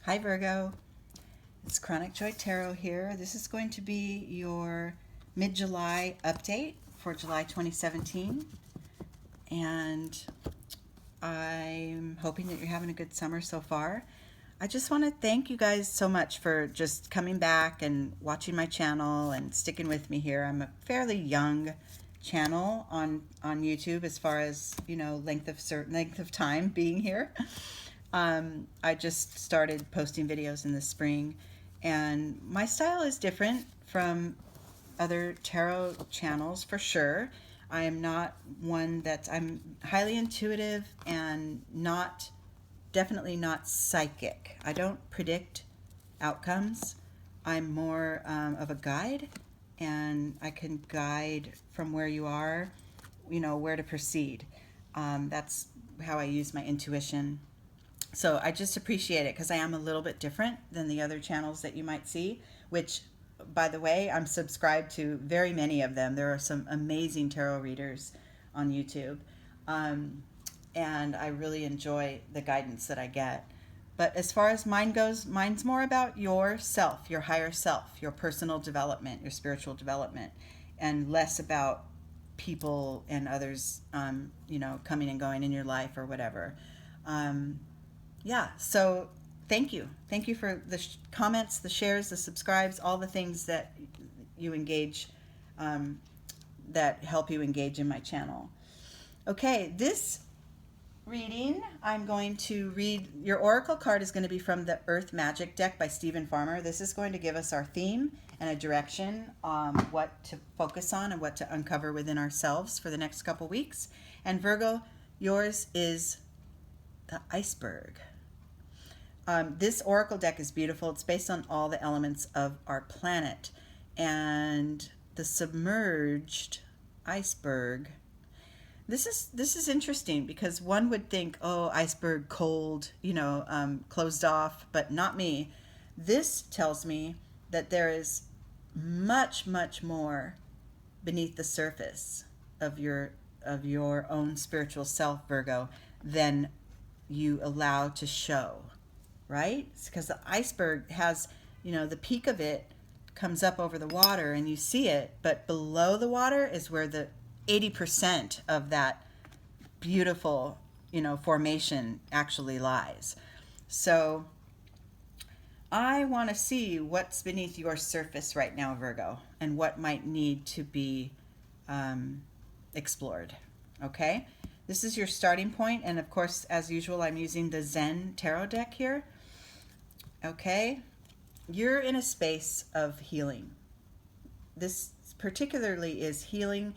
Hi Virgo, it's Chronic Joy Tarot here. This is going to be your mid-July update for July 2017, and I'm hoping that you're having a good summer so far. I just want to thank you guys so much for just coming back and watching my channel and sticking with me here. I'm a fairly young channel on YouTube as far as, length of time being here. I just started posting videos in the spring, and my style is different from other tarot channels for sure. I am not I'm highly intuitive and definitely not psychic. I don't predict outcomes. I'm more of a guide, and I can guide from where you are, where to proceed. That's how I use my intuition. So I just appreciate it because I am a little bit different than the other channels that you might see, which, by the way, I'm subscribed to very many of them. There are some amazing tarot readers on YouTube. And I really enjoy the guidance that I get. But as far as mine goes, mine's more about yourself, your higher self, your personal development, your spiritual development, and less about people and others, coming and going in your life or whatever. Yeah, so thank you. Thank you for the comments, the shares, the subscribes, all the things that you engage, that help you engage in my channel. Okay, this reading, I'm going to read. Your oracle card is going to be from the Earth Magic deck by Stephen Farmer. This is going to give us our theme and a direction on what to focus on and what to uncover within ourselves for the next couple weeks. And Virgo, yours is the Iceberg. This oracle deck is beautiful. It's based on all the elements of our planet. And the Submerged Iceberg. This is interesting because one would think, oh, iceberg, cold, closed off, but not me. This tells me that there is much, much more beneath the surface of your own spiritual self, Virgo, than you allow to show, right? Because the iceberg has, the peak of it comes up over the water and you see it, but below the water is where the 80% of that beautiful, formation actually lies. So I want to see what's beneath your surface right now, Virgo, and what might need to be explored. Okay? This is your starting point, and of course, as usual, I'm using the Zen Tarot deck here. Okay? You're in a space of healing. This particularly is healing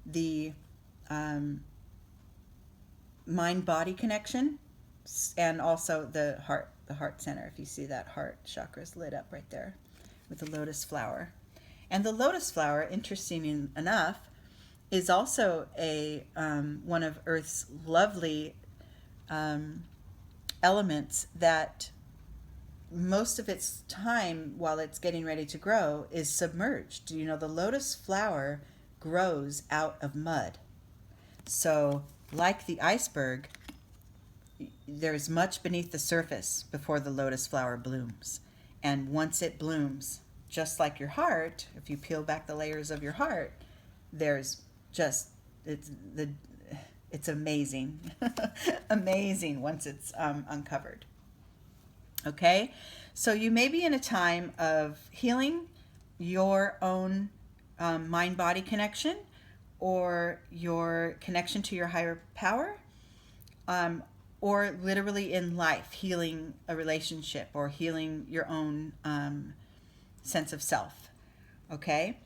the mind-body connection, and also the heart center. If you see that heart chakra is lit up right there with the lotus flower. And the lotus flower, interesting enough, is also a one of Earth's lovely elements that most of its time while it's getting ready to grow is submerged. The lotus flower grows out of mud. So, like the iceberg, there's much beneath the surface before the lotus flower blooms. And once it blooms, just like your heart, if you peel back the layers of your heart, there's just, it's amazing. Amazing once it's uncovered. Okay? So you may be in a time of healing your own mind-body connection, or your connection to your higher power, or literally in life, healing a relationship or healing your own sense of self. Okay?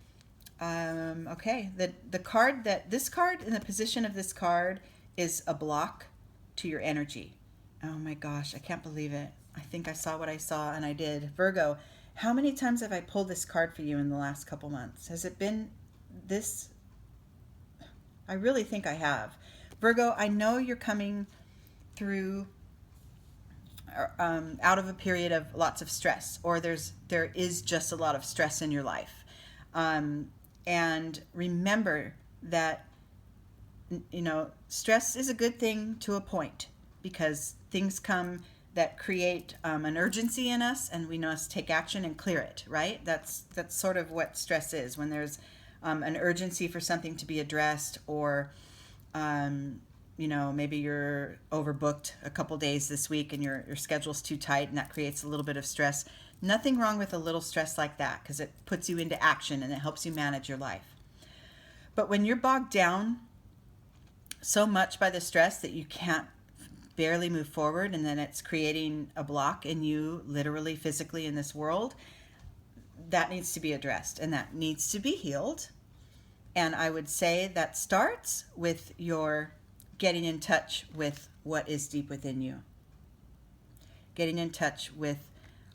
Okay. This card, in the position of this card, is a block to your energy. Oh my gosh, I can't believe it. I think I saw what I saw, and I did. Virgo, how many times have I pulled this card for you in the last couple months? Has it been this? I really think I have. Virgo, I know you're coming through out of a period of lots of stress, or there is just a lot of stress in your life. And remember that, stress is a good thing to a point, because things come that create an urgency in us, and we must take action and clear it, right? That's sort of what stress is, when there's an urgency for something to be addressed, or maybe you're overbooked a couple days this week and your schedule's too tight, and that creates a little bit of stress. Nothing wrong with a little stress like that, because it puts you into action and it helps you manage your life. But when you're bogged down so much by the stress that you can't barely move forward, and then it's creating a block in you, literally, physically, in this world, that needs to be addressed and that needs to be healed. And I would say that starts with your getting in touch with what is deep within you. Getting in touch with,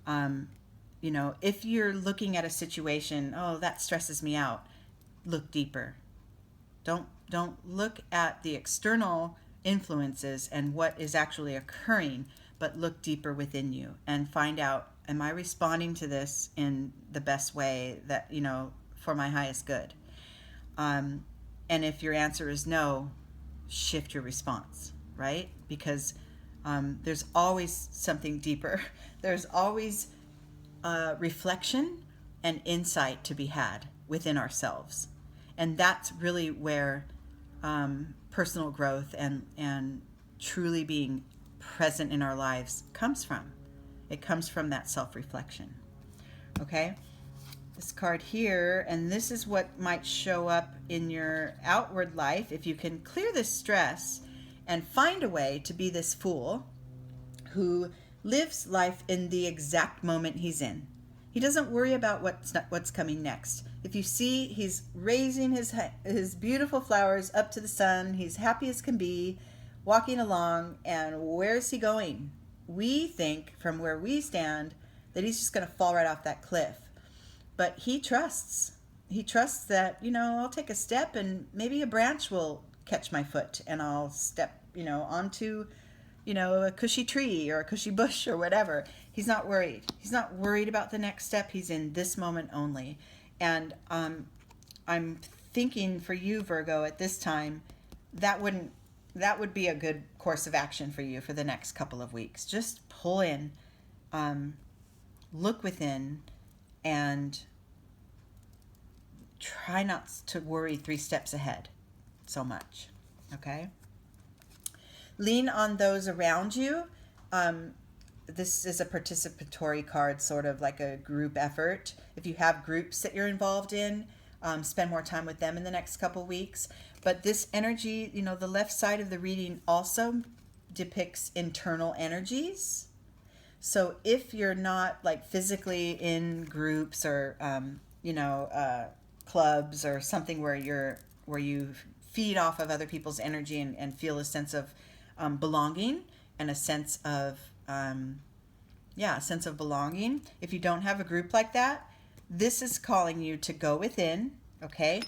if you're looking at a situation, oh, that stresses me out, look deeper. Don't look at the external influences and what is actually occurring, but look deeper within you and find out, am I responding to this in the best way that, for my highest good? And if your answer is no, shift your response, right? Because there's always something deeper. There's always reflection and insight to be had within ourselves. And that's really where personal growth and truly being present in our lives comes from. It comes from that self-reflection. Okay? This card here, and this is what might show up in your outward life if you can clear this stress and find a way to be this fool who lives life in the exact moment he's in. He doesn't worry about what's coming next. If you see, he's raising his beautiful flowers up to the sun. He's happy as can be, walking along, and where's he going? We think from where we stand that he's just going to fall right off that cliff. But he trusts. He trusts that, I'll take a step and maybe a branch will catch my foot and I'll step, onto, a cushy tree or a cushy bush or whatever. He's not worried. He's not worried about the next step. He's in this moment only. And I'm thinking for you, Virgo, at this time, that would be a good course of action for you for the next couple of weeks. Just pull in, look within, and try not to worry 3 steps ahead so much. Okay? Lean on those around you. This is a participatory card, sort of like a group effort. If you have groups that you're involved in, spend more time with them in the next couple weeks. But this energy, the left side of the reading also depicts internal energies. So if you're not like physically in groups or, clubs or something where you feed off of other people's energy and feel a sense of belonging and a sense of belonging. If you don't have a group like that, this is calling you to go within, okay,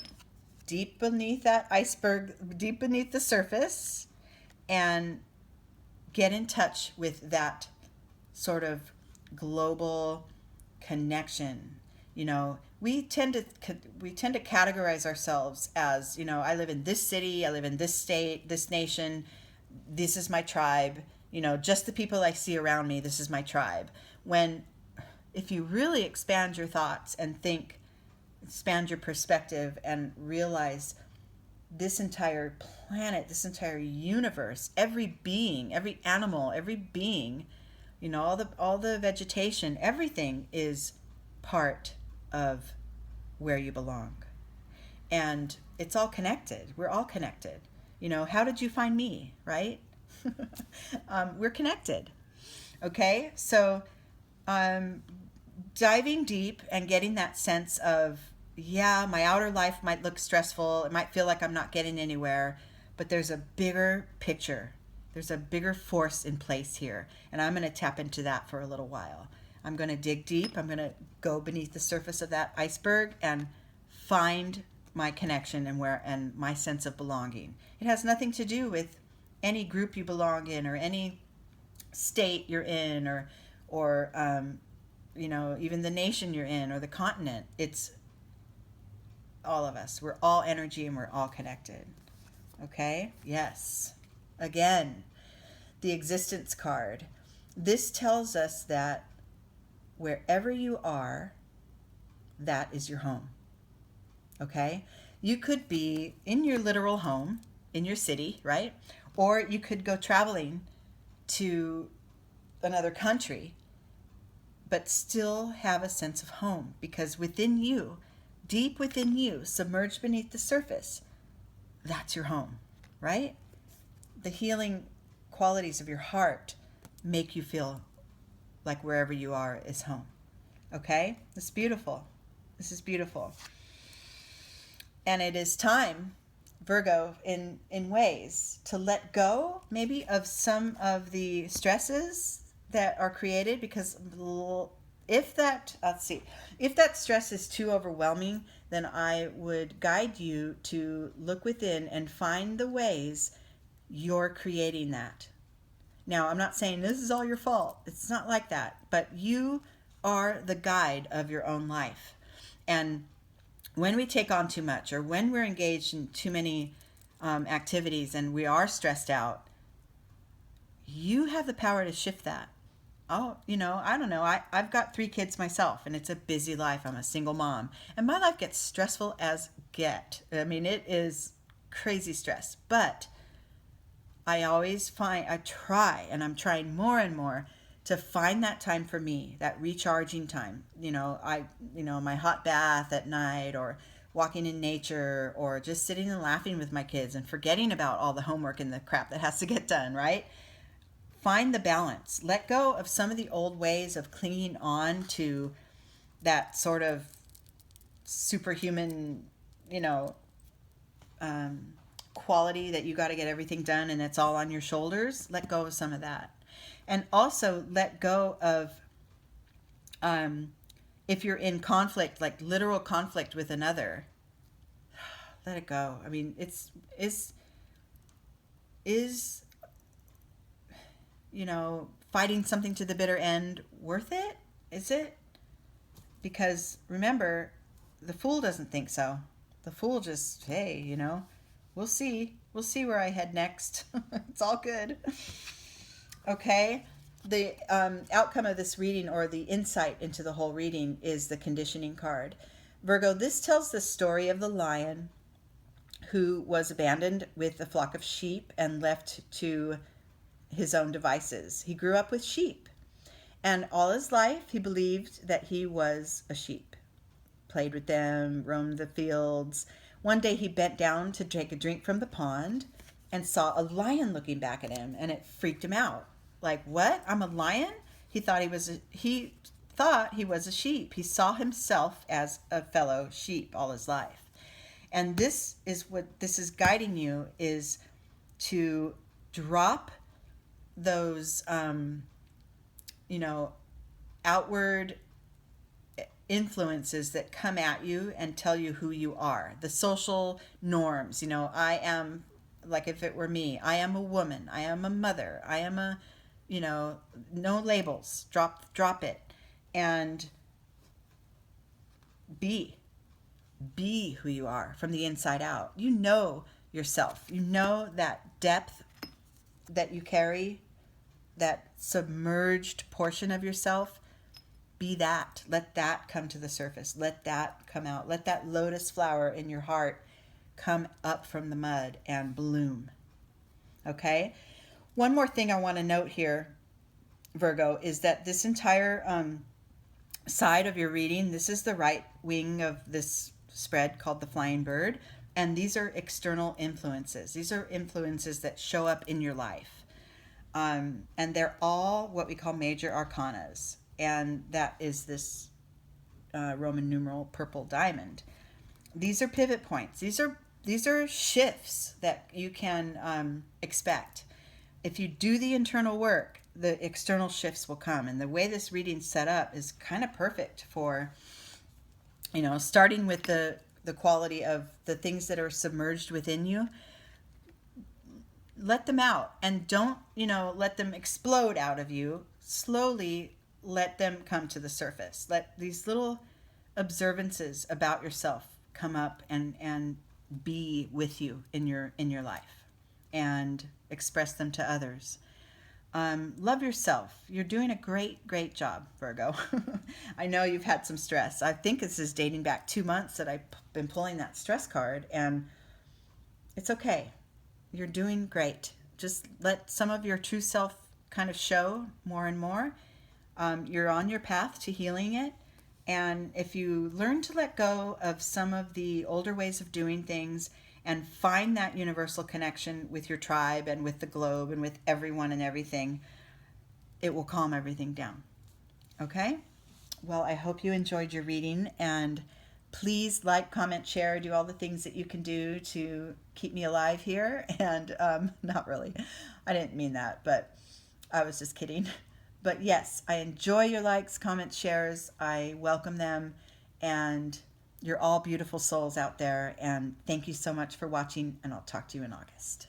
deep beneath that iceberg, deep beneath the surface, and get in touch with that sort of global connection. We tend to categorize ourselves as, I live in this city, I live in this state, this nation, this is my tribe, just the people I see around me, this is my tribe. When if you really expand your thoughts and expand your perspective and realize this entire planet, this entire universe, every being, every animal, every being, all the vegetation, everything is part of where you belong. And it's all connected. We're all connected. How did you find me, right? We're connected. Okay? So diving deep and getting that sense of, my outer life might look stressful. It might feel like I'm not getting anywhere, but there's a bigger picture. There's a bigger force in place here. And I'm going to tap into that for a little while. I'm going to dig deep. I'm going to go beneath the surface of that iceberg and find my connection and my sense of belonging. It has nothing to do with any group you belong in or any state you're in or even the nation you're in or the continent. It's all of us. We're all energy and we're all connected. Okay? Yes. Again, the existence card. This tells us that wherever you are, that is your home. Okay? You could be in your literal home, in your city, right? Or you could go traveling to another country, but still have a sense of home, because within you, deep within you, submerged beneath the surface, that's your home, right? The healing qualities of your heart make you feel like wherever you are is home. Okay? It's beautiful. This is beautiful. And it is time, Virgo, in ways to let go maybe of some of the stresses that are created, because if that, let's see, if that stress is too overwhelming, then I would guide you to look within and find the ways you're creating that. Now, I'm not saying this is all your fault. It's not like that. But you are the guide of your own life. And when we take on too much, or when we're engaged in too many activities and we are stressed out, you have the power to shift that. Oh, I don't know. I've got 3 kids myself, and it's a busy life. I'm a single mom. And my life gets stressful as get. I mean, it is crazy stress. But I try, and I'm trying more and more to find that time for me, that recharging time. My hot bath at night, or walking in nature, or just sitting and laughing with my kids and forgetting about all the homework and the crap that has to get done, right? Find the balance. Let go of some of the old ways of clinging on to that sort of superhuman, quality that you got to get everything done and it's all on your shoulders. Let go of some of that. And also let go of, if you're in conflict, like literal conflict with another, let it go. I mean, fighting something to the bitter end worth it? Is it? Because remember, the fool doesn't think so. The fool just, hey, we'll see. We'll see where I head next. It's all good. Okay? The outcome of this reading, or the insight into the whole reading, is the conditioning card. Virgo, this tells the story of the lion who was abandoned with a flock of sheep and left to his own devices. He grew up with sheep, and all his life he believed that he was a sheep. Played with them, roamed the fields. One day he bent down to take a drink from the pond and saw a lion looking back at him, and it freaked him out. Like, what? I'm a lion? He thought he was a sheep. He saw himself as a fellow sheep all his life. And this is what this is guiding you, is to drop those outward influences that come at you and tell you who you are. The social norms, I am, like if it were me, I am a woman, I am a mother, I am a, no labels, drop it, and be who you are from the inside out. You know yourself. You know that depth that you carry, that submerged portion of yourself. Be that. Let that come to the surface. Let that come out. Let that lotus flower in your heart come up from the mud and bloom. Okay? One more thing I want to note here, Virgo, is that this entire side of your reading, this is the right wing of this spread called the Flying Bird, and these are external influences. These are influences that show up in your life. And they're all what we call major arcanas. And that is this Roman numeral purple diamond. These are pivot points. These are shifts that you can expect. If you do the internal work, the external shifts will come. And the way this reading's set up is kind of perfect for, starting with the quality of the things that are submerged within you. Let them out, and don't, let them explode out of you. Slowly let them come to the surface. Let these little observances about yourself come up and be with you in your life, and express them to others. Love yourself. You're doing a great, great job, Virgo. I know you've had some stress. I think this is dating back 2 months that I've been pulling that stress card, and it's okay. You're doing great. Just let some of your true self kind of show more and more. You're on your path to healing it. And if you learn to let go of some of the older ways of doing things and find that universal connection with your tribe and with the globe and with everyone and everything, it will calm everything down. Okay? Well, I hope you enjoyed your reading, and please like, comment, share, do all the things that you can do to keep me alive here. And not really. I didn't mean that, but I was just kidding. But yes, I enjoy your likes, comments, shares. I welcome them. And you're all beautiful souls out there. And thank you so much for watching. And I'll talk to you in August.